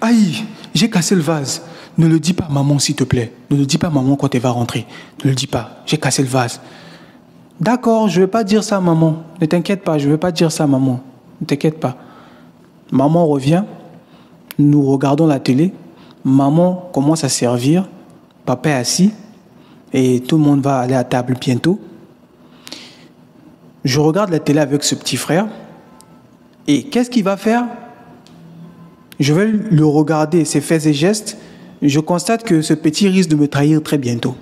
Aïe, j'ai cassé le vase. Ne le dis pas, maman, s'il te plaît. Ne le dis pas, maman, quand elle va rentrer. Ne le dis pas. J'ai cassé le vase. D'accord, je ne vais pas dire ça, maman. Ne t'inquiète pas, je ne vais pas dire ça, maman. Ne t'inquiète pas. Maman revient. Nous regardons la télé. Maman commence à servir. Papa est assis. Et tout le monde va aller à table bientôt. Je regarde la télé avec ce petit frère. Et qu'est-ce qu'il va faire? Je vais le regarder, ses faits et gestes. Je constate que ce petit risque de me trahir très bientôt.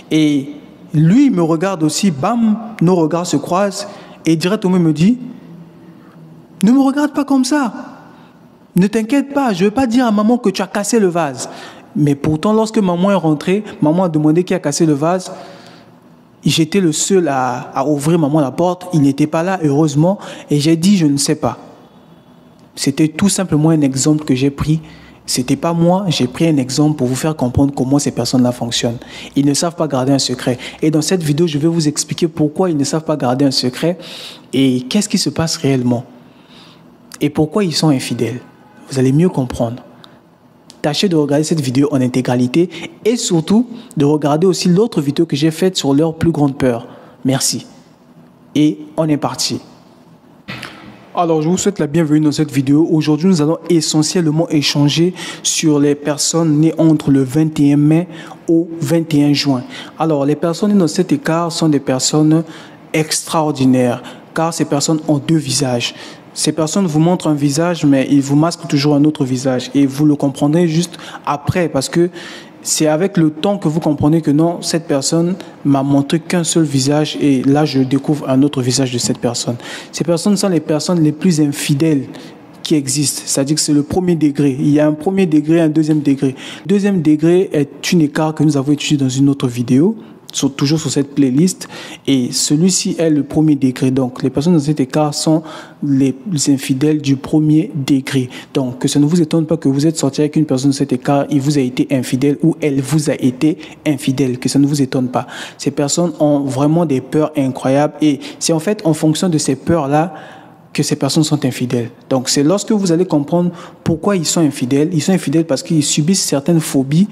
Et lui, il me regarde aussi. Bam, nos regards se croisent. Et directement, il me dit, ne me regarde pas comme ça. Ne t'inquiète pas, je ne vais pas dire à maman que tu as cassé le vase. Mais pourtant, lorsque maman est rentrée, maman a demandé qui a cassé le vase. J'étais le seul à ouvrir maman la porte. Il n'était pas là, heureusement. Et j'ai dit, je ne sais pas. C'était tout simplement un exemple que j'ai pris. Ce n'était pas moi, j'ai pris un exemple pour vous faire comprendre comment ces personnes-là fonctionnent. Ils ne savent pas garder un secret. Et dans cette vidéo, je vais vous expliquer pourquoi ils ne savent pas garder un secret et qu'est-ce qui se passe réellement. Et pourquoi ils sont infidèles. Vous allez mieux comprendre. Tâchez de regarder cette vidéo en intégralité et surtout de regarder aussi l'autre vidéo que j'ai faite sur leur plus grande peur. Merci. Et on est parti. Alors, je vous souhaite la bienvenue dans cette vidéo. Aujourd'hui, nous allons essentiellement échanger sur les personnes nées entre le 21 mai au 21 juin. Alors, les personnes nées dans cet écart sont des personnes extraordinaires, car ces personnes ont deux visages. Ces personnes vous montrent un visage, mais ils vous masquent toujours un autre visage. Et vous le comprendrez juste après, parce que c'est avec le temps que vous comprenez que non, cette personne m'a montré qu'un seul visage et là, je découvre un autre visage de cette personne. Ces personnes sont les personnes les plus infidèles qui existent. C'est-à-dire que c'est le premier degré. Il y a un premier degré et un deuxième degré. Le deuxième degré est une écart que nous avons étudié dans une autre vidéo. Toujours sur cette playlist, et celui-ci est le premier degré. Donc les personnes dans cet écart sont les infidèles du premier degré. Donc que ça ne vous étonne pas que vous êtes sorti avec une personne de cet écart, il vous a été infidèle ou elle vous a été infidèle, que ça ne vous étonne pas. Ces personnes ont vraiment des peurs incroyables et c'est en fait en fonction de ces peurs-là que ces personnes sont infidèles. Donc c'est lorsque vous allez comprendre pourquoi ils sont infidèles. Ils sont infidèles parce qu'ils subissent certaines phobies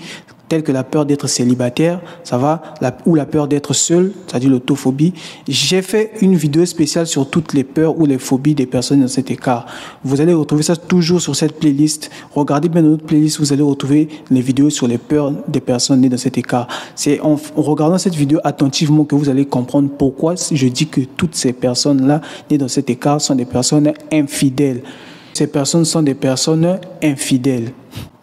telles que la peur d'être célibataire, ça va, ou la peur d'être seul, c'est-à-dire l'autophobie. J'ai fait une vidéo spéciale sur toutes les peurs ou les phobies des personnes dans cet écart. Vous allez retrouver ça toujours sur cette playlist. Regardez bien dans notre playlist, vous allez retrouver les vidéos sur les peurs des personnes nées dans cet écart. C'est en regardant cette vidéo attentivement que vous allez comprendre pourquoi je dis que toutes ces personnes-là nées dans cet écart sont des personnes infidèles. Ces personnes sont des personnes infidèles.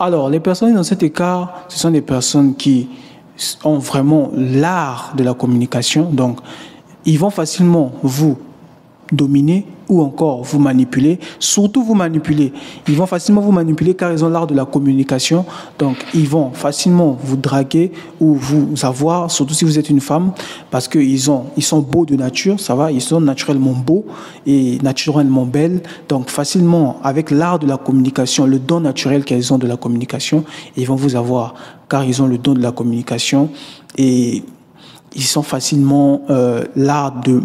Alors, les personnes dans cet écart, ce sont des personnes qui ont vraiment l'art de la communication. Donc, ils vont facilement vous dominer ou encore vous manipuler, surtout vous manipuler. Ils vont facilement vous manipuler car ils ont l'art de la communication. Donc, ils vont facilement vous draguer ou vous avoir, surtout si vous êtes une femme, parce qu'ils sont beaux de nature, ça va, ils sont naturellement beaux et naturellement belles. Donc, facilement, avec l'art de la communication, le don naturel qu'elles ont de la communication, ils vont vous avoir car ils ont le don de la communication et ils sont facilement l'art de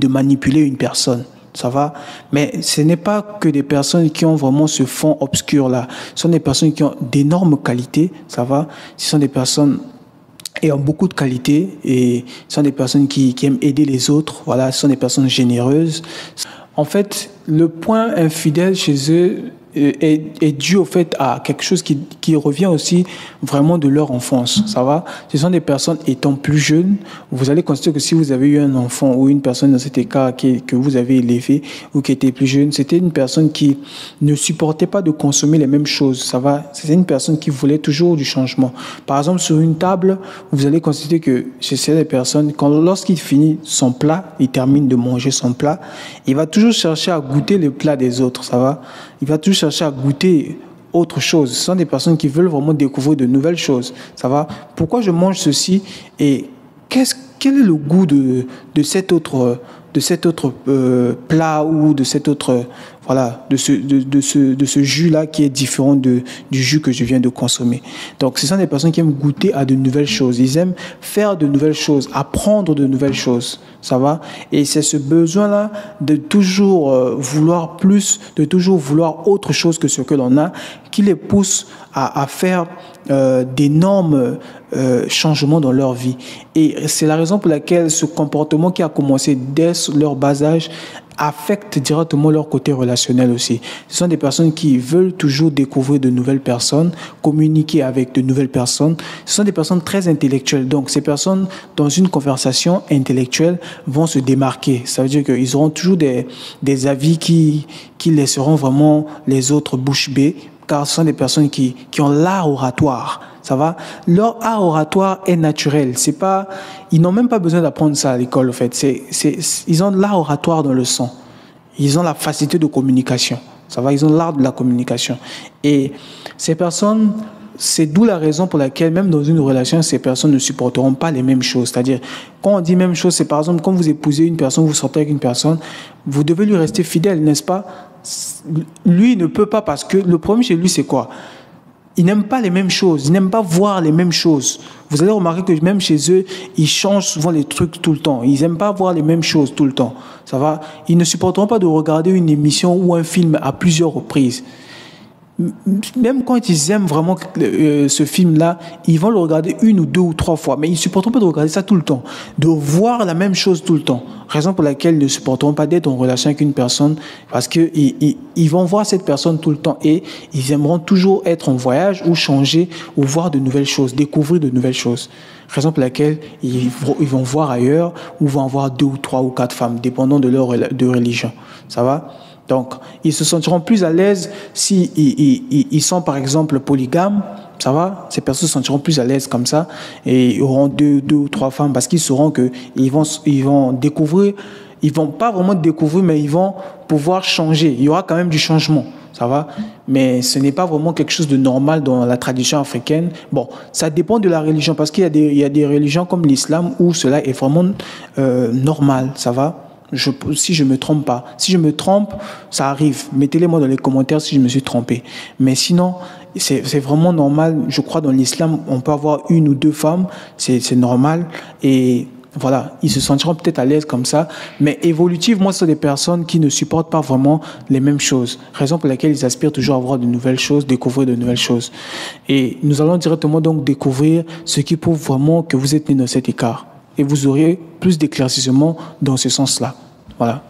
manipuler une personne, ça va. Mais ce n'est pas que des personnes qui ont vraiment ce fond obscur-là. Ce sont des personnes qui ont d'énormes qualités, ça va. Ce sont des personnes ayant beaucoup de qualités et ce sont des personnes qui aiment aider les autres. Voilà, ce sont des personnes généreuses. En fait, le point infidèle chez eux est dû au fait à quelque chose qui revient aussi vraiment de leur enfance, ça va. Ce sont des personnes étant plus jeunes, vous allez constater que si vous avez eu un enfant ou une personne dans cet écart que vous avez élevé ou qui était plus jeune, c'était une personne qui ne supportait pas de consommer les mêmes choses, ça va. C'était une personne qui voulait toujours du changement. Par exemple, sur une table, vous allez constater que chez ces personnes, lorsqu'il finit son plat, il termine de manger son plat, il va toujours chercher à goûter le plat des autres, ça va. Il va toujours chercher à goûter autre chose. Ce sont des personnes qui veulent vraiment découvrir de nouvelles choses. Ça va? Pourquoi je mange ceci et quel est le goût de cet autre plat ou de cet autre voilà, de ce jus-là qui est différent du jus que je viens de consommer. Donc, ce sont des personnes qui aiment goûter à de nouvelles choses. Ils aiment faire de nouvelles choses, apprendre de nouvelles choses. Ça va? Et c'est ce besoin-là de toujours vouloir plus, de toujours vouloir autre chose que ce que l'on a, qui les pousse à faire d'énormes changements dans leur vie. Et c'est la raison pour laquelle ce comportement qui a commencé dès leur bas âge affecte directement leur côté relationnel aussi. Ce sont des personnes qui veulent toujours découvrir de nouvelles personnes, communiquer avec de nouvelles personnes. Ce sont des personnes très intellectuelles. Donc, ces personnes, dans une conversation intellectuelle, vont se démarquer. Ça veut dire qu'ils auront toujours des avis qui laisseront vraiment les autres bouche bée, car ce sont des personnes qui ont l'art oratoire. Ça va? Leur art oratoire est naturel. C'est pas, ils n'ont même pas besoin d'apprendre ça à l'école, en fait. Ils ont l'art oratoire dans le sang. Ils ont la facilité de communication. Ça va? Ils ont l'art de la communication. Et ces personnes, c'est d'où la raison pour laquelle, même dans une relation, ces personnes ne supporteront pas les mêmes choses. C'est-à-dire, quand on dit même chose, c'est par exemple, quand vous épousez une personne, vous sortez avec une personne, vous devez lui rester fidèle, n'est-ce pas? Lui, il ne peut pas, parce que le problème chez lui, c'est quoi? Ils n'aiment pas les mêmes choses, ils n'aiment pas voir les mêmes choses. Vous allez remarquer que même chez eux, ils changent souvent les trucs tout le temps. Ils n'aiment pas voir les mêmes choses tout le temps. Ça va? Ils ne supporteront pas de regarder une émission ou un film à plusieurs reprises. Même quand ils aiment vraiment ce film-là, ils vont le regarder 1 ou 2 ou 3 fois. Mais ils ne supporteront pas de regarder ça tout le temps, de voir la même chose tout le temps. Raison pour laquelle ils ne supporteront pas d'être en relation avec une personne, parce qu'ils vont voir cette personne tout le temps et ils aimeront toujours être en voyage ou changer ou voir de nouvelles choses, découvrir de nouvelles choses. Raison pour laquelle ils vont voir ailleurs ou vont avoir 2 ou 3 ou 4 femmes, dépendant de leur religion. Ça va? Donc, ils se sentiront plus à l'aise si ils sont, par exemple, polygames. Ça va? Ces personnes se sentiront plus à l'aise comme ça et ils auront 2 ou 3 femmes parce qu'ils sauront qu'ils vont découvrir. Ils vont pas vraiment découvrir, mais ils vont pouvoir changer. Il y aura quand même du changement. Ça va? Mais ce n'est pas vraiment quelque chose de normal dans la tradition africaine. Bon, ça dépend de la religion parce qu'il y a des religions comme l'islam où cela est vraiment normal. Ça va? Si je me trompe pas. Si je me trompe, ça arrive. Mettez-les-moi dans les commentaires si je me suis trompé. Mais sinon, c'est vraiment normal. Je crois dans l'islam, on peut avoir 1 ou 2 femmes. C'est normal. Et voilà, ils se sentiront peut-être à l'aise comme ça. Mais évolutivement, ce sont des personnes qui ne supportent pas vraiment les mêmes choses. Raison pour laquelle ils aspirent toujours à voir de nouvelles choses, découvrir de nouvelles choses. Et nous allons directement donc découvrir ce qui prouve vraiment que vous êtes né dans cet écart. Et vous aurez plus d'éclaircissement dans ce sens-là. Voilà.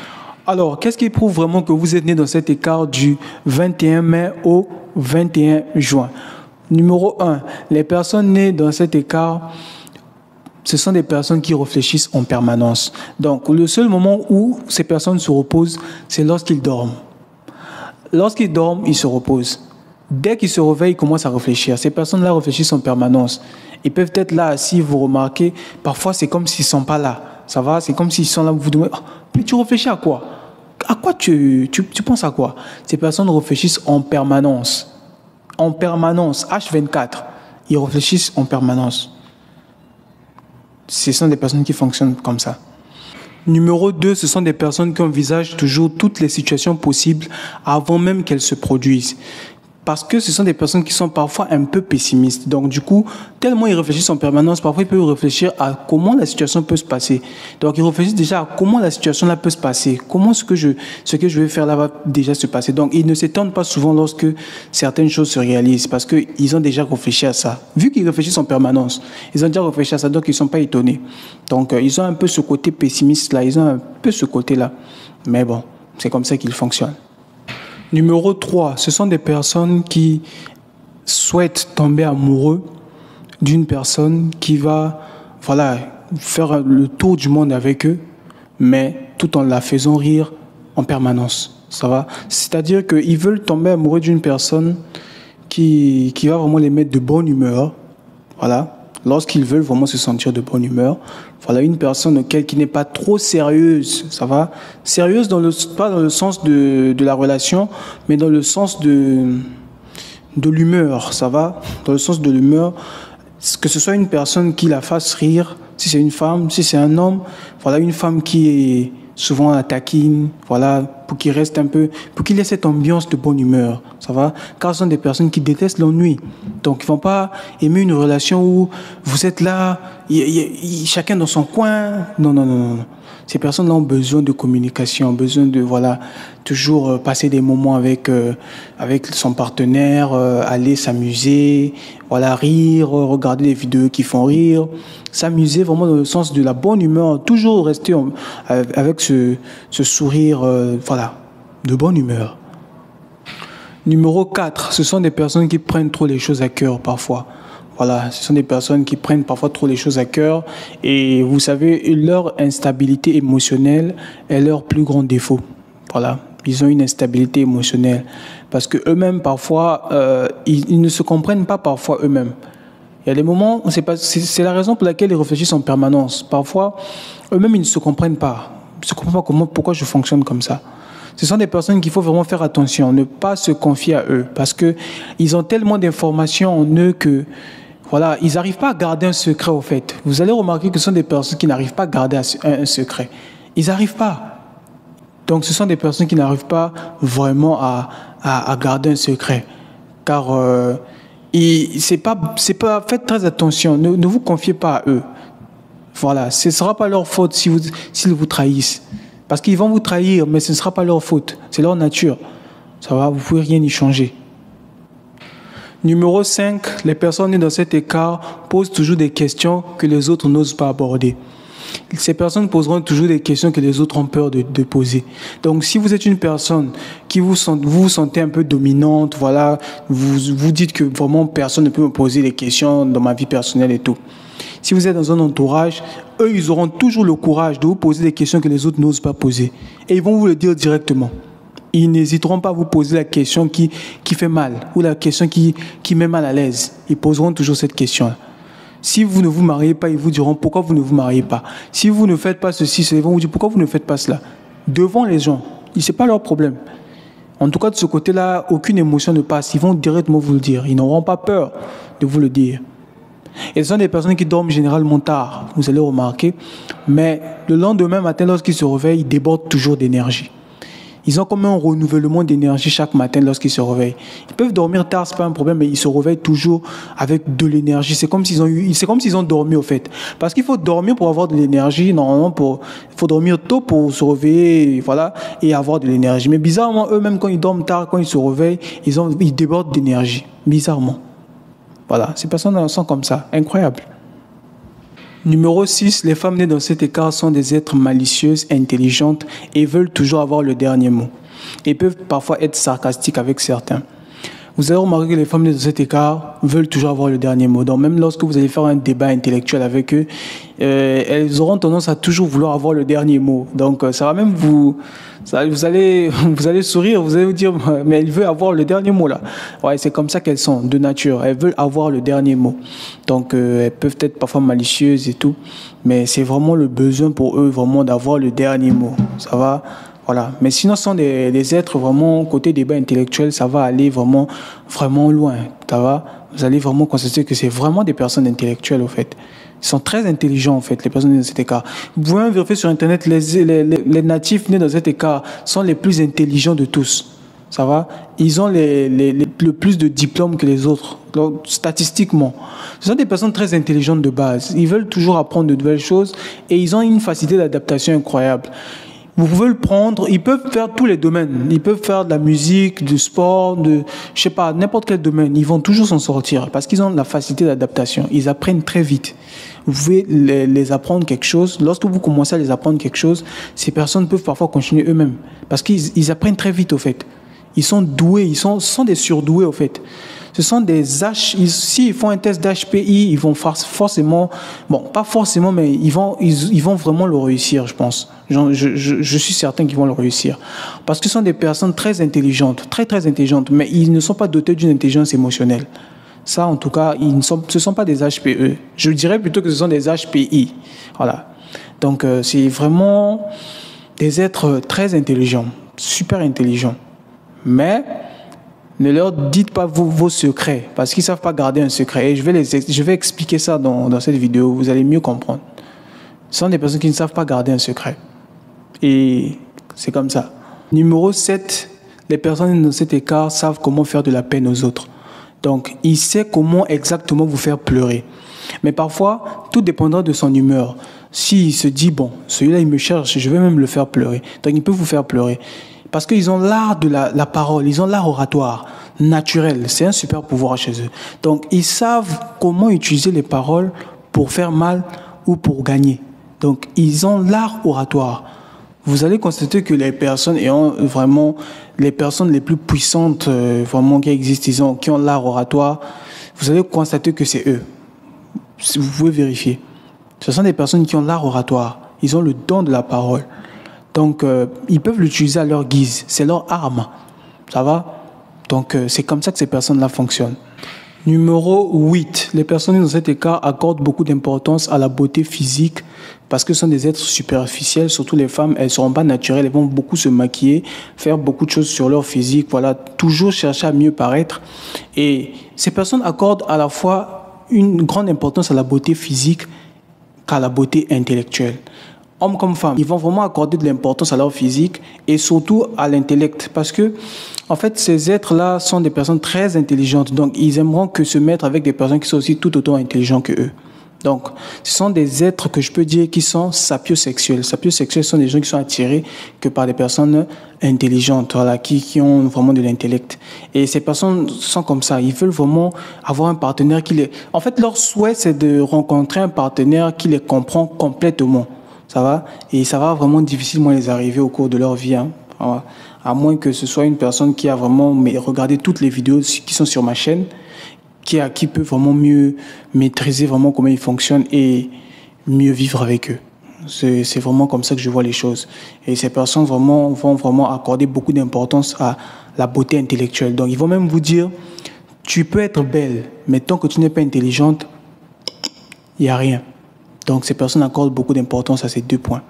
Alors, qu'est-ce qui prouve vraiment que vous êtes né dans cet écart du 21 mai au 21 juin? Numéro 1, les personnes nées dans cet écart, ce sont des personnes qui réfléchissent en permanence. Donc, le seul moment où ces personnes se reposent, c'est lorsqu'ils dorment. Lorsqu'ils dorment, ils se reposent. Dès qu'ils se réveillent, ils commencent à réfléchir. Ces personnes-là réfléchissent en permanence. Ils peuvent être là, si vous remarquez, parfois c'est comme s'ils ne sont pas là. Ça va? C'est comme s'ils sont là, vous vous demandez, mais tu réfléchis à quoi? À quoi tu penses à quoi? Ces personnes réfléchissent en permanence. En permanence, H24. Ils réfléchissent en permanence. Ce sont des personnes qui fonctionnent comme ça. Numéro 2, ce sont des personnes qui envisagent toujours toutes les situations possibles avant même qu'elles se produisent. Parce que ce sont des personnes qui sont parfois un peu pessimistes. Donc du coup, tellement ils réfléchissent en permanence, parfois ils peuvent réfléchir à comment la situation peut se passer. Donc ils réfléchissent déjà à comment la situation là peut se passer, comment ce que je vais faire là va déjà se passer. Donc ils ne s'étonnent pas souvent lorsque certaines choses se réalisent parce qu'ils ont déjà réfléchi à ça. Vu qu'ils réfléchissent en permanence, ils ont déjà réfléchi à ça, donc ils ne sont pas étonnés. Donc ils ont un peu ce côté pessimiste là, ils ont un peu ce côté là. Mais bon, c'est comme ça qu'ils fonctionnent. Numéro 3, ce sont des personnes qui souhaitent tomber amoureux d'une personne qui va faire le tour du monde avec eux, mais tout en la faisant rire en permanence. Ça va? C'est-à-dire qu'ils veulent tomber amoureux d'une personne qui va vraiment les mettre de bonne humeur. Voilà. Lorsqu'ils veulent vraiment se sentir de bonne humeur. Voilà, une personne qui n'est pas trop sérieuse, ça va? Sérieuse pas dans le sens de la relation, mais dans le sens de l'humeur, ça va? Dans le sens de l'humeur, que ce soit une personne qui la fasse rire, si c'est une femme, si c'est un homme, voilà, une femme qui est souvent taquine, voilà, pour qu'ils restent un peu, pour qu'il y ait cette ambiance de bonne humeur, ça va? Car ce sont des personnes qui détestent l'ennui. Donc, ils ne vont pas aimer une relation où vous êtes là, chacun dans son coin. Non, non, non, non, non. Ces personnes-là ont besoin de communication, ont besoin de, voilà, toujours passer des moments avec son partenaire, aller s'amuser, voilà, rire, regarder des vidéos qui font rire, s'amuser vraiment dans le sens de la bonne humeur, toujours rester avec ce sourire, voilà, de bonne humeur. Numéro 4, ce sont des personnes qui prennent trop les choses à cœur parfois. Voilà, ce sont des personnes qui prennent parfois trop les choses à cœur et vous savez, leur instabilité émotionnelle est leur plus grand défaut. Voilà, ils ont une instabilité émotionnelle parce que eux-mêmes parfois, ils ne se comprennent pas parfois eux-mêmes. Il y a des moments, c'est la raison pour laquelle ils réfléchissent en permanence. Parfois, eux-mêmes, ils ne se comprennent pas. Ils ne se comprennent pas pourquoi je fonctionne comme ça. Ce sont des personnes qu'il faut vraiment faire attention, ne pas se confier à eux parce qu'ils ont tellement d'informations en eux que voilà, ils n'arrivent pas à garder un secret au fait. Vous allez remarquer que ce sont des personnes qui n'arrivent pas à garder un secret. Ils n'arrivent pas. Donc ce sont des personnes qui n'arrivent pas vraiment à garder un secret. Car c'est pas, faites très attention, ne vous confiez pas à eux. Voilà, ce ne sera pas leur faute s'ils vous trahissent. Parce qu'ils vont vous trahir, mais ce ne sera pas leur faute. C'est leur nature. Ça va, vous ne pouvez rien y changer. Numéro 5, les personnes nées dans cet écart posent toujours des questions que les autres n'osent pas aborder. Ces personnes poseront toujours des questions que les autres ont peur de poser. Donc, si vous êtes une personne qui vous sentez un peu dominante, voilà, vous dites que vraiment personne ne peut me poser des questions dans ma vie personnelle et tout. Si vous êtes dans un entourage, eux, ils auront toujours le courage de vous poser des questions que les autres n'osent pas poser. Et ils vont vous le dire directement. Ils n'hésiteront pas à vous poser la question qui fait mal ou la question qui met mal à l'aise. Ils poseront toujours cette question. Si vous ne vous mariez pas, ils vous diront pourquoi vous ne vous mariez pas. Si vous ne faites pas ceci, ils vont vous dire pourquoi vous ne faites pas cela. Devant les gens, ce n'est pas leur problème. En tout cas, de ce côté-là, aucune émotion ne passe. Ils vont directement vous le dire. Ils n'auront pas peur de vous le dire. Et ce sont des personnes qui dorment généralement tard, vous allez remarquer. Mais le lendemain matin, lorsqu'ils se réveillent, ils débordent toujours d'énergie. Ils ont comme un renouvellement d'énergie chaque matin lorsqu'ils se réveillent. Ils peuvent dormir tard, ce n'est pas un problème, mais ils se réveillent toujours avec de l'énergie. C'est comme s'ils ont dormi au fait. Parce qu'il faut dormir pour avoir de l'énergie. Normalement, il faut dormir tôt pour se réveiller, voilà, et avoir de l'énergie. Mais bizarrement, eux-mêmes, quand ils dorment tard, quand ils se réveillent, ils débordent d'énergie. Bizarrement. Voilà, ces personnes sont comme ça. Incroyable. Numéro 6, les femmes nées dans cet écart sont des êtres malicieuses, intelligentes et veulent toujours avoir le dernier mot. Et peuvent parfois être sarcastiques avec certains. Vous avez remarqué que les femmes nées dans cet écart veulent toujours avoir le dernier mot. Donc même lorsque vous allez faire un débat intellectuel avec eux, elles auront tendance à toujours vouloir avoir le dernier mot. Donc ça va même vous allez sourire, vous allez vous dire, mais elle veut avoir le dernier mot là. Ouais, c'est comme ça qu'elles sont, de nature. Elles veulent avoir le dernier mot. Donc elles peuvent être parfois malicieuses et tout, mais c'est vraiment le besoin pour eux vraiment d'avoir le dernier mot. Ça va, voilà. Mais sinon, ce sont des êtres vraiment, côté débat intellectuel, ça va aller vraiment, vraiment loin. Ça va, vous allez vraiment constater que c'est vraiment des personnes intellectuelles au fait. Ils sont très intelligents, en fait, les personnes nées dans cet écart. Vous pouvez même vérifier sur Internet, les natifs nés dans cet écart sont les plus intelligents de tous. Ça va? Ils ont le plus de diplômes que les autres, donc, statistiquement. Ce sont des personnes très intelligentes de base. Ils veulent toujours apprendre de nouvelles choses et ils ont une facilité d'adaptation incroyable. Vous pouvez le prendre, ils peuvent faire tous les domaines. Ils peuvent faire de la musique, du sport, je sais pas, n'importe quel domaine. Ils vont toujours s'en sortir parce qu'ils ont la facilité d'adaptation. Ils apprennent très vite. Vous pouvez les apprendre quelque chose. Lorsque vous commencez à les apprendre quelque chose, ces personnes peuvent parfois continuer eux-mêmes parce qu'ils apprennent très vite au fait. Ils sont doués, ce sont des surdoués au fait. Ce sont des s'ils font un test d'HPI, ils vont forcément, bon, pas forcément, mais ils vont vraiment le réussir, je pense. Je suis certain qu'ils vont le réussir. Parce que ce sont des personnes très intelligentes, très très intelligentes, mais ils ne sont pas dotés d'une intelligence émotionnelle. Ça, en tout cas, ce ne sont pas des HPE. Je dirais plutôt que ce sont des HPI. Voilà. Donc, c'est vraiment des êtres très intelligents, super intelligents. Mais ne leur dites pas vos secrets, parce qu'ils ne savent pas garder un secret. Et je vais expliquer ça dans cette vidéo, vous allez mieux comprendre. Ce sont des personnes qui ne savent pas garder un secret. Et c'est comme ça. Numéro 7, les personnes dans cet écart savent comment faire de la peine aux autres. Donc, il sait comment exactement vous faire pleurer. Mais parfois, tout dépendra de son humeur. S'il se dit, bon, celui-là, il me cherche, je vais même le faire pleurer. Donc, il peut vous faire pleurer. Parce qu'ils ont l'art de la parole, ils ont l'art oratoire, naturel. C'est un super pouvoir chez eux. Donc, ils savent comment utiliser les paroles pour faire mal ou pour gagner. Donc, ils ont l'art oratoire. Vous allez constater que les personnes ayant vraiment, les personnes les plus puissantes vraiment qui existent, qui ont l'art oratoire, vous allez constater que c'est eux. Vous pouvez vérifier. Ce sont des personnes qui ont l'art oratoire. Ils ont le don de la parole. Donc, ils peuvent l'utiliser à leur guise. C'est leur arme. Ça va? Donc, c'est comme ça que ces personnes-là fonctionnent. Numéro 8. Les personnes dans cet écart accordent beaucoup d'importance à la beauté physique parce que ce sont des êtres superficiels, surtout les femmes, elles ne seront pas naturelles, elles vont beaucoup se maquiller, faire beaucoup de choses sur leur physique, voilà, toujours chercher à mieux paraître. Et ces personnes accordent à la fois une grande importance à la beauté physique qu'à la beauté intellectuelle. Hommes comme femmes, ils vont vraiment accorder de l'importance à leur physique et surtout à l'intellect parce que, en fait, ces êtres-là sont des personnes très intelligentes. Donc, ils aimeront que se mettre avec des personnes qui sont aussi tout autant intelligentes que eux. Donc, ce sont des êtres que je peux dire qui sont sapiosexuels. Sapiosexuels sont des gens qui sont attirés que par des personnes intelligentes, voilà, qui ont vraiment de l'intellect. Et ces personnes sont comme ça. Ils veulent vraiment avoir un partenaire qui les... En fait, leur souhait, c'est de rencontrer un partenaire qui les comprend complètement. Ça va? Et ça va vraiment difficilement les arriver au cours de leur vie, hein. À moins que ce soit une personne qui a vraiment regardé toutes les vidéos qui sont sur ma chaîne, qui peut vraiment mieux maîtriser vraiment comment ils fonctionnent et mieux vivre avec eux. C'est vraiment comme ça que je vois les choses. Et ces personnes vont vraiment accorder beaucoup d'importance à la beauté intellectuelle. Donc, ils vont même vous dire, tu peux être belle, mais tant que tu n'es pas intelligente, il n'y a rien. Donc, ces personnes accordent beaucoup d'importance à ces 2 points.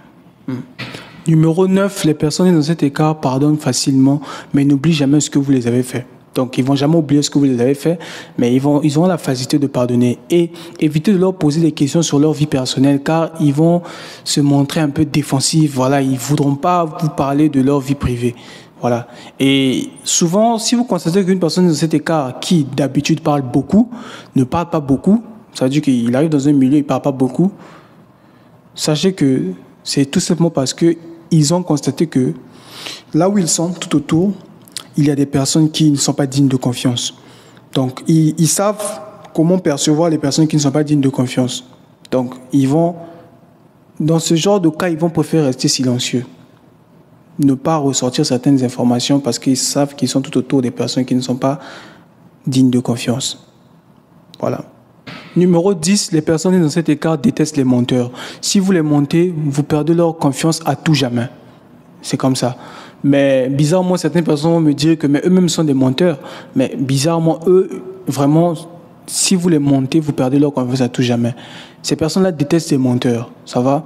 Numéro 9, les personnes dans cet écart pardonnent facilement, mais n'oublient jamais ce que vous les avez fait. Donc, ils ne vont jamais oublier ce que vous les avez fait, mais ils ont la facilité de pardonner. Et évitez de leur poser des questions sur leur vie personnelle, car ils vont se montrer un peu défensifs. Voilà, ils ne voudront pas vous parler de leur vie privée. Voilà. Et souvent, si vous constatez qu'une personne dans cet écart qui d'habitude parle beaucoup, ne parle pas beaucoup, ça veut dire qu'il arrive dans un milieu, il ne parle pas beaucoup. Sachez que c'est tout simplement parce qu'ils ont constaté que là où ils sont, tout autour, il y a des personnes qui ne sont pas dignes de confiance. Donc, ils savent comment percevoir les personnes qui ne sont pas dignes de confiance. Donc, dans ce genre de cas, ils vont préférer rester silencieux. Ne pas ressortir certaines informations parce qu'ils savent qu'ils sont tout autour des personnes qui ne sont pas dignes de confiance. Voilà. Numéro 10, les personnes dans cet écart détestent les menteurs. Si vous les mentez, vous perdez leur confiance à tout jamais. C'est comme ça. Mais bizarrement, certaines personnes vont me dire que eux-mêmes sont des menteurs. Mais bizarrement, eux, vraiment, si vous les mentez, vous perdez leur confiance à tout jamais. Ces personnes-là détestent les menteurs. Ça va?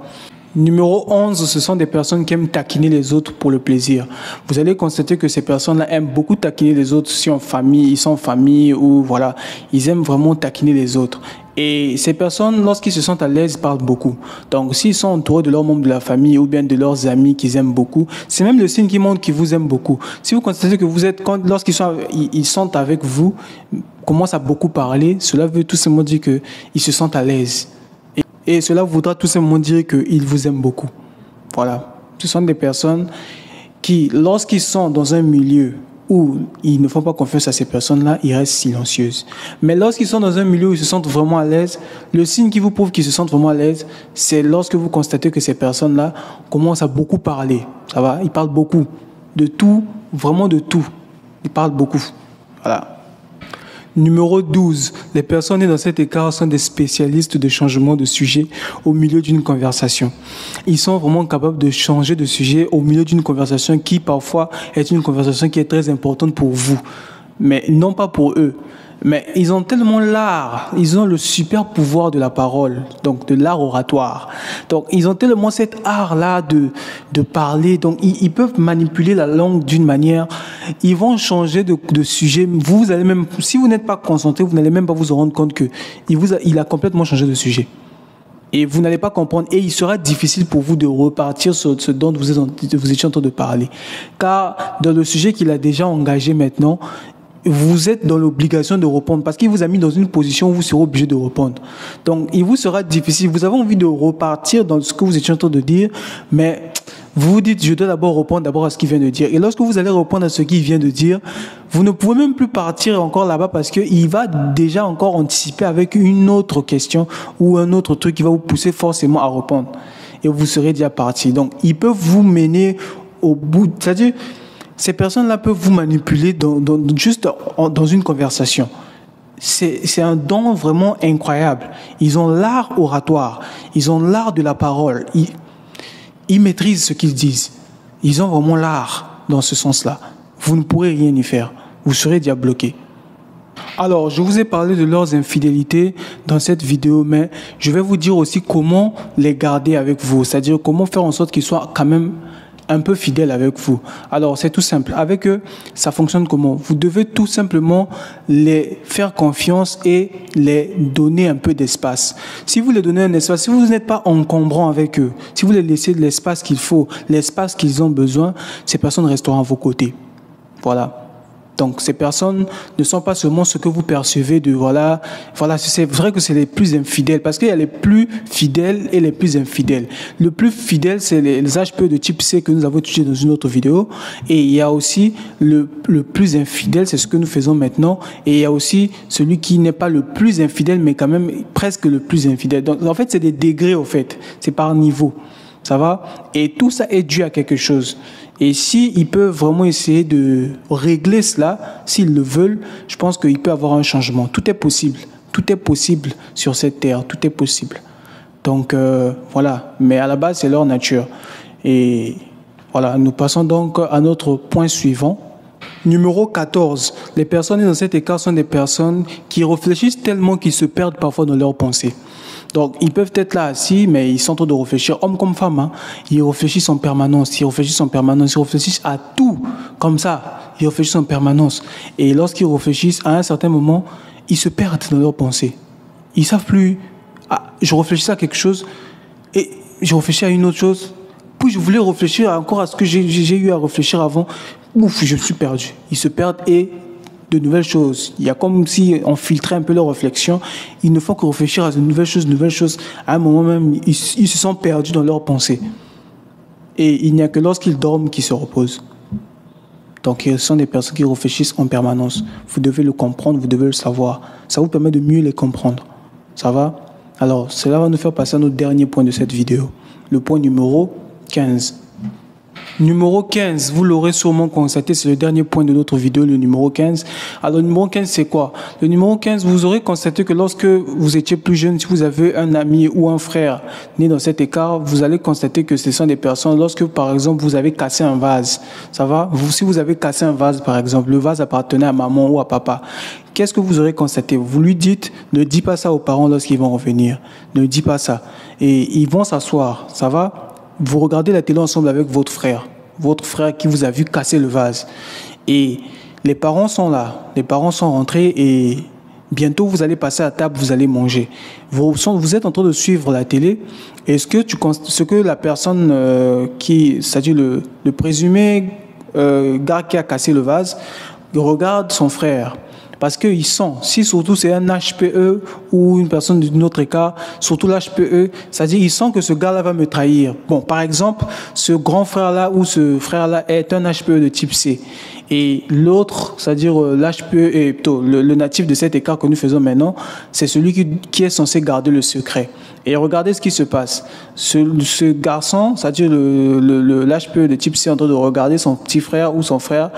Numéro 11, ce sont des personnes qui aiment taquiner les autres pour le plaisir. Vous allez constater que ces personnes-là aiment beaucoup taquiner les autres si ils sont en famille ou voilà. Ils aiment vraiment taquiner les autres. Et ces personnes, lorsqu'ils se sentent à l'aise, parlent beaucoup. Donc, s'ils sont entourés de leurs membres de la famille ou bien de leurs amis qu'ils aiment beaucoup, c'est même le signe qui montre qu'ils vous aiment beaucoup. Si vous constatez que lorsqu'ils sont avec vous, commencent à beaucoup parler, cela veut tout simplement dire qu'ils se sentent à l'aise. Et cela voudra tout simplement dire qu'ils vous aiment beaucoup. Voilà. Ce sont des personnes qui, lorsqu'ils sont dans un milieu où ils ne font pas confiance à ces personnes-là, ils restent silencieuses. Mais lorsqu'ils sont dans un milieu où ils se sentent vraiment à l'aise, le signe qui vous prouve qu'ils se sentent vraiment à l'aise, c'est lorsque vous constatez que ces personnes-là commencent à beaucoup parler. Ça va? Ils parlent beaucoup. De tout, vraiment de tout. Ils parlent beaucoup. Voilà. Numéro 12, les personnes dans cet écart sont des spécialistes de changement de sujet au milieu d'une conversation. Ils sont vraiment capables de changer de sujet au milieu d'une conversation qui parfois est une conversation qui est très importante pour vous, mais non pas pour eux. Mais ils ont tellement l'art, ils ont le super pouvoir de la parole, donc de l'art oratoire. Donc ils ont tellement cet art-là de parler, donc ils peuvent manipuler la langue d'une manière, ils vont changer de sujet. Vous allez même, si vous n'êtes pas concentré, vous n'allez même pas vous rendre compte qu'il a complètement changé de sujet. Et vous n'allez pas comprendre. Et il sera difficile pour vous de repartir sur ce dont vous étiez en train de parler. Car dans le sujet qu'il a déjà engagé maintenant, vous êtes dans l'obligation de répondre parce qu'il vous a mis dans une position où vous serez obligé de répondre. Donc, il vous sera difficile. Vous avez envie de repartir dans ce que vous étiez en train de dire, mais vous vous dites, je dois d'abord répondre à ce qu'il vient de dire. Et lorsque vous allez répondre à ce qu'il vient de dire, vous ne pouvez même plus partir encore là-bas parce qu'il va déjà encore anticiper avec une autre question ou un autre truc qui va vous pousser forcément à répondre. Et vous serez déjà parti. Donc, il peut vous mener au bout. C'est-à-dire, ces personnes-là peuvent vous manipuler juste dans une conversation. C'est un don vraiment incroyable. Ils ont l'art oratoire, ils ont l'art de la parole, ils maîtrisent ce qu'ils disent. Ils ont vraiment l'art dans ce sens-là. Vous ne pourrez rien y faire. Vous serez déjà bloqué. Alors, je vous ai parlé de leurs infidélités dans cette vidéo, mais je vais vous dire aussi comment les garder avec vous. C'est-à-dire comment faire en sorte qu'ils soient quand même un peu fidèles avec vous. Alors, c'est tout simple. Avec eux, ça fonctionne comment? Vous devez tout simplement les faire confiance et les donner un peu d'espace. Si vous les donnez un espace, si vous n'êtes pas encombrant avec eux, si vous les laissez l'espace qu'il faut, l'espace qu'ils ont besoin, ces personnes resteront à vos côtés. Voilà. Donc, ces personnes ne sont pas seulement ce que vous percevez de voilà, c'est vrai que c'est les plus infidèles parce qu'il y a les plus fidèles et les plus infidèles. Le plus fidèle, c'est les HP de type C que nous avons étudié dans une autre vidéo. Et il y a aussi le plus infidèle, c'est ce que nous faisons maintenant. Et il y a aussi celui qui n'est pas le plus infidèle, mais quand même presque le plus infidèle. Donc, en fait, c'est des degrés, au fait. C'est par niveau. Ça va? Et tout ça est dû à quelque chose. Et s'ils peuvent vraiment essayer de régler cela, s'ils le veulent, je pense qu'il peut y avoir un changement. Tout est possible. Tout est possible sur cette terre. Tout est possible. Donc, voilà. Mais à la base, c'est leur nature. Et voilà, nous passons donc à notre point suivant. Numéro 14. Les personnes dans cet écart sont des personnes qui réfléchissent tellement qu'ils se perdent parfois dans leurs pensées. Donc, ils peuvent être là assis, mais ils sont en train de réfléchir, hommes comme femmes. Hein. Ils réfléchissent en permanence, ils réfléchissent à tout, comme ça. Ils réfléchissent en permanence. Et lorsqu'ils réfléchissent, à un certain moment, ils se perdent dans leurs pensées. Ils ne savent plus, je réfléchissais à quelque chose, et je réfléchis à une autre chose, puis je voulais réfléchir encore à ce que j'ai eu à réfléchir avant. Ouf, je me suis perdu. Ils se perdent et de nouvelles choses. Il y a comme si on filtrait un peu leurs réflexions. Ils ne font que réfléchir à de nouvelles choses. À un moment même, ils se sont perdus dans leurs pensées. Et il n'y a que lorsqu'ils dorment qu'ils se reposent. Donc, ce sont des personnes qui réfléchissent en permanence. Vous devez le comprendre, vous devez le savoir. Ça vous permet de mieux les comprendre. Ça va? Alors, cela va nous faire passer à notre dernier point de cette vidéo. Le point numéro 15. Numéro 15, vous l'aurez sûrement constaté, c'est le dernier point de notre vidéo, le numéro 15. Alors, le numéro 15, c'est quoi? Le numéro 15, vous aurez constaté que lorsque vous étiez plus jeune, si vous avez un ami ou un frère né dans cet écart, vous allez constater que ce sont des personnes, lorsque, par exemple, vous avez cassé un vase, ça va? Si vous avez cassé un vase, par exemple, le vase appartenait à maman ou à papa, qu'est-ce que vous aurez constaté? Vous lui dites, ne dis pas ça aux parents lorsqu'ils vont revenir. Ne dis pas ça. Et ils vont s'asseoir, ça va? Vous regardez la télé ensemble avec votre frère qui vous a vu casser le vase. Et les parents sont là, les parents sont rentrés et bientôt vous allez passer à table, vous allez manger. Vous êtes en train de suivre la télé. Est-ce que ce que la personne c'est-à-dire le présumé gars qui a cassé le vase, regarde son frère? Parce qu'il sent, si surtout c'est un HPE ou une personne d'une autre écart, surtout l'HPE, c'est-à-dire il sent que ce gars-là va me trahir. Bon, par exemple, ce grand frère-là ou ce frère-là est un HPE de type C. Et l'autre, c'est-à-dire l'HPE et plutôt le natif de cet écart que nous faisons maintenant, c'est celui qui est censé garder le secret. Et regardez ce qui se passe. Ce garçon, c'est-à-dire l'HPE de type C, est en train de regarder son petit frère ou son frère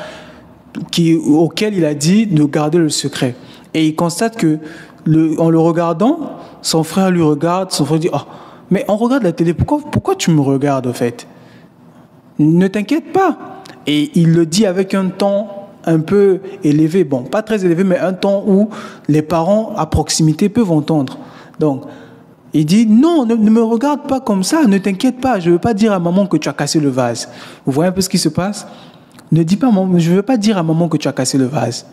auquel il a dit de garder le secret. Et il constate que, en le regardant, son frère lui regarde, son frère dit « Oh, mais on regarde la télé, pourquoi tu me regardes, au fait? Ne t'inquiète pas. » Et il le dit avec un ton un peu élevé, bon, pas très élevé, mais un ton où les parents à proximité peuvent entendre. Donc, il dit « Non, ne me regarde pas comme ça, ne t'inquiète pas, je ne veux pas dire à maman que tu as cassé le vase. » Vous voyez un peu ce qui se passe? Ne dis pas, je ne veux pas dire à maman que tu as cassé le vase.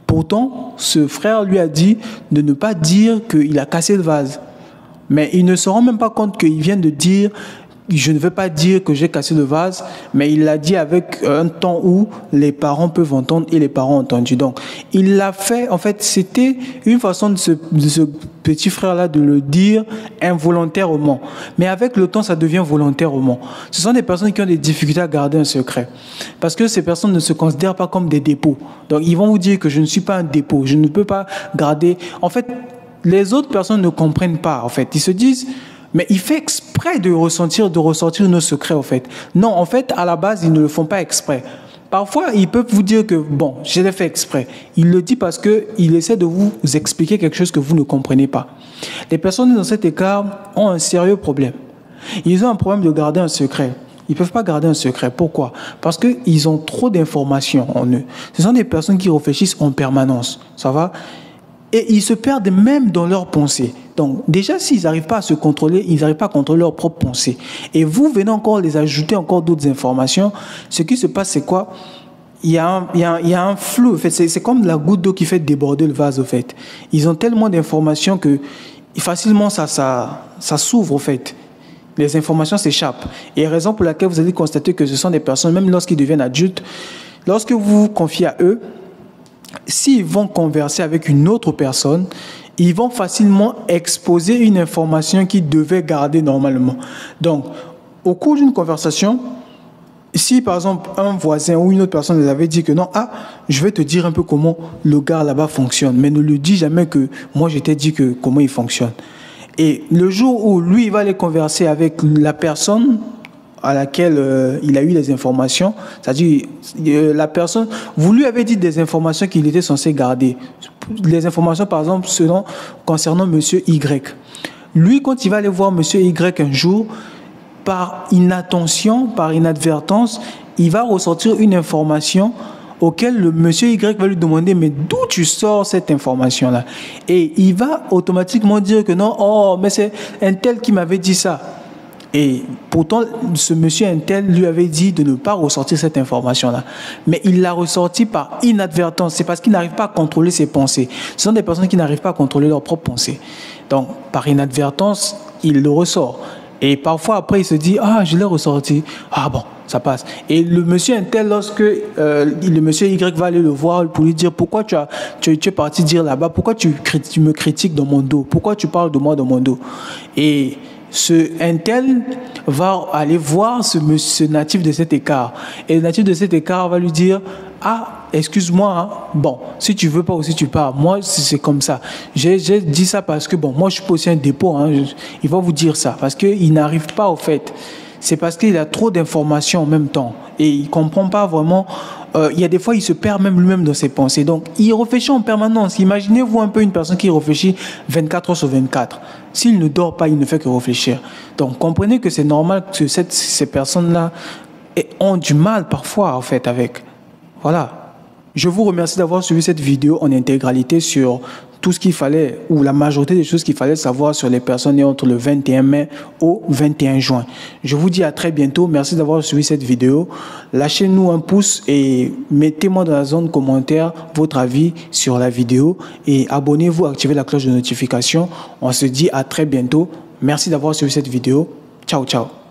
Pourtant, ce frère lui a dit de ne pas dire qu'il a cassé le vase. Mais il ne se rend même pas compte qu'il vient de dire, je ne veux pas dire que j'ai cassé le vase, mais il l'a dit avec un ton où les parents peuvent entendre et les parents ont entendu. Donc, il l'a fait, en fait, c'était une façon de ce petit frère-là de le dire involontairement. Mais avec le temps, ça devient volontairement. Ce sont des personnes qui ont des difficultés à garder un secret. Parce que ces personnes ne se considèrent pas comme des dépôts. Donc, ils vont vous dire que je ne suis pas un dépôt, je ne peux pas garder. En fait, les autres personnes ne comprennent pas, en fait. Ils se disent... Mais il fait exprès de ressortir nos secrets, en fait. Non, en fait, à la base, ils ne le font pas exprès. Parfois, ils peuvent vous dire que, bon, je l'ai fait exprès. Il le dit parce qu'il essaie de vous expliquer quelque chose que vous ne comprenez pas. Les personnes dans cet écart ont un sérieux problème. Ils ont un problème de garder un secret. Ils ne peuvent pas garder un secret. Pourquoi? Parce qu'ils ont trop d'informations en eux. Ce sont des personnes qui réfléchissent en permanence. Ça va? Et ils se perdent même dans leurs pensées. Donc, déjà, s'ils n'arrivent pas à se contrôler, ils n'arrivent pas à contrôler leurs propres pensées. Et vous venez encore les ajouter encore d'autres informations. Ce qui se passe, c'est quoi? Il y a un flou. En fait, c'est comme la goutte d'eau qui fait déborder le vase, en fait. Ils ont tellement d'informations que facilement, ça s'ouvre, en fait. Les informations s'échappent. Et raison pour laquelle vous allez constater que ce sont des personnes, même lorsqu'ils deviennent adultes, lorsque vous vous confiez à eux, s'ils vont converser avec une autre personne, ils vont facilement exposer une information qu'ils devaient garder normalement. Donc, au cours d'une conversation, si par exemple un voisin ou une autre personne les avait dit que non, je vais te dire un peu comment le gars là-bas fonctionne, mais ne lui dis jamais que moi je t'ai dit que comment il fonctionne. Et le jour où lui il va aller converser avec la personne à laquelle il a eu les informations, c'est-à-dire la personne, vous lui avez dit des informations qu'il était censé garder. Les informations, par exemple, concernant Monsieur Y. Lui, quand il va aller voir Monsieur Y un jour, par inattention, par inadvertance, il va ressortir une information auquel le Monsieur Y va lui demander « Mais d'où tu sors cette information-là » Et il va automatiquement dire que non, « Oh, mais c'est un tel qui m'avait dit ça ». Et pourtant, ce monsieur Intel lui avait dit de ne pas ressortir cette information-là. Mais il l'a ressorti par inadvertance. C'est parce qu'il n'arrive pas à contrôler ses pensées. Ce sont des personnes qui n'arrivent pas à contrôler leurs propres pensées. Donc, par inadvertance, il le ressort. Et parfois, après, il se dit « Ah, je l'ai ressorti. Ah bon, ça passe. » Et le monsieur Intel, lorsque le monsieur Y va aller le voir pour lui dire « Pourquoi tu es parti dire là-bas? Pourquoi tu me critiques dans mon dos? Pourquoi tu parles de moi dans mon dos ?» Et ce Intel va aller voir ce natif de cet écart. Et le natif de cet écart va lui dire « Ah, excuse-moi, hein. Bon, si tu veux pas aussi tu pars. Moi, c'est comme ça. J'ai dit ça parce que, bon, moi, je suis pas aussi un dépôt. Hein. Il va vous dire ça parce qu'il n'arrive pas, au fait. C'est parce qu'il a trop d'informations en même temps. Et il comprend pas vraiment... il y a des fois, il se perd même lui-même dans ses pensées. Donc, il réfléchit en permanence. Imaginez-vous un peu une personne qui réfléchit 24 heures sur 24. S'il ne dort pas, il ne fait que réfléchir. Donc, comprenez que c'est normal que ces personnes-là ont du mal parfois, en fait, avec... Voilà. Je vous remercie d'avoir suivi cette vidéo en intégralité sur tout ce qu'il fallait, ou la majorité des choses qu'il fallait savoir sur les personnes nées entre le 21 mai au 21 juin. Je vous dis à très bientôt. Merci d'avoir suivi cette vidéo. Lâchez-nous un pouce et mettez-moi dans la zone commentaire votre avis sur la vidéo. Et abonnez-vous, activez la cloche de notification. On se dit à très bientôt. Merci d'avoir suivi cette vidéo. Ciao, ciao.